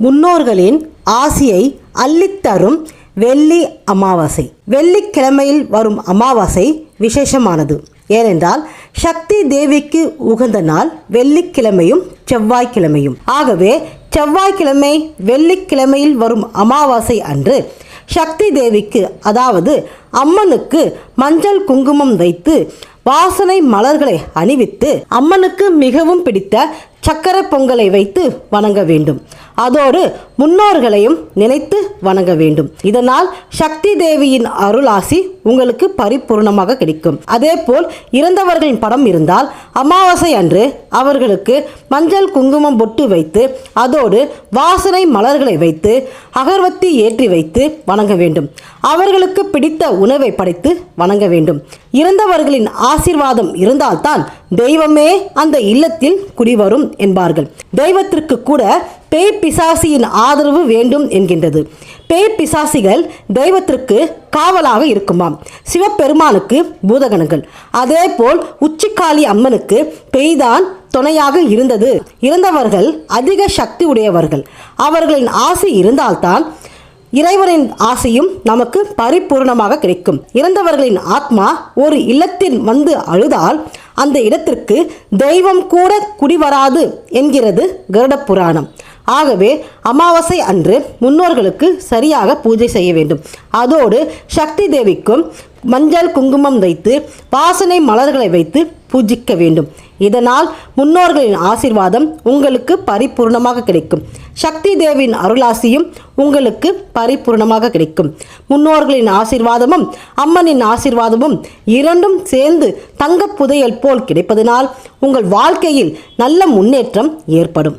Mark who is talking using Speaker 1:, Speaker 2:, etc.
Speaker 1: முன்னோர்களின் ஆசியை அள்ளித்தரும் வெள்ளி அமாவாசை. வெள்ளிக்கிழமையில் வரும் அமாவாசை விசேஷமானது. ஏனென்றால் சக்தி தேவிக்கு உகந்த நாள் வெள்ளிக்கிழமையும் செவ்வாய்க்கிழமையும். ஆகவே செவ்வாய்க்கிழமை வெள்ளிக்கிழமையில் வரும் அமாவாசை அன்று சக்தி தேவிக்கு, அதாவது அம்மனுக்கு மஞ்சள் குங்குமம் வைத்து வாசனை மலர்களை அணிவித்து அம்மனுக்கு மிகவும் பிடித்த சக்கரை பொங்கலை வைத்து வணங்க வேண்டும். அதோடு முன்னோர்களையும் நினைத்து வணங்க வேண்டும். இதனால் சக்தி தேவியின் அருளாசி உங்களுக்கு பரிபூர்ணமாக கிடைக்கும். அதேபோல் இறந்தவர்களின் படம் இருந்தால் அமாவாசை அன்று அவர்களுக்கு மஞ்சள் குங்குமம் பொட்டு வைத்து அதோடு வாசனை மலர்களை வைத்து அகர்வத்தி ஏற்றி வைத்து வணங்க வேண்டும். அவர்களுக்கு பிடித்த உணவை படைத்து வணங்க வேண்டும். இறந்தவர்களின் ஆசீர்வாதம் இருந்தால்தான் தெய்வமே அந்த இல்லத்தில் குடிவரும் என்பார்கள். தெய்வத்திற்கு கூட பேய் பிசாசியின் ஆதரவு வேண்டும் என்கின்றது. பேய் பிசாசிகள் தெய்வத்திற்கு காவலாக இருக்குமாம். சிவபெருமானுக்கு பூதகணங்கள், அதேபோல் உச்சிக்காளி அம்மனுக்கு பேய்தான் துணையாக இருந்தது. இறந்தவர்கள் அதிக சக்தி உடையவர்கள். அவர்களின் ஆசை இருந்தால்தான் இறைவனின் ஆசையும் நமக்கு பரிபூர்ணமாக கிடைக்கும். இறந்தவர்களின் ஆத்மா ஒரு இல்லத்தில் வந்து அழுதால் அந்த இடத்திற்கு தெய்வம் கூட குடிவராது என்கிறது கருட புராணம். ஆகவே அமாவாசை அன்று முன்னோர்களுக்கு சரியாக பூஜை செய்ய வேண்டும். அதோடு சக்தி தேவிக்கும் மஞ்சள் குங்குமம் வைத்து வாசனை மலர்களை வைத்து பூஜிக்க வேண்டும். இதனால் முன்னோர்களின் ஆசீர்வாதம் உங்களுக்கு பரிபூர்ணமாக கிடைக்கும். சக்தி தேவியின் அருளாசியும் உங்களுக்கு பரிபூர்ணமாக கிடைக்கும். முன்னோர்களின் ஆசீர்வாதமும் அம்மனின் ஆசீர்வாதமும் இரண்டும் சேர்ந்து தங்க புதையல் போல் கிடைப்பதனால் உங்கள் வாழ்க்கையில் நல்ல முன்னேற்றம் ஏற்படும்.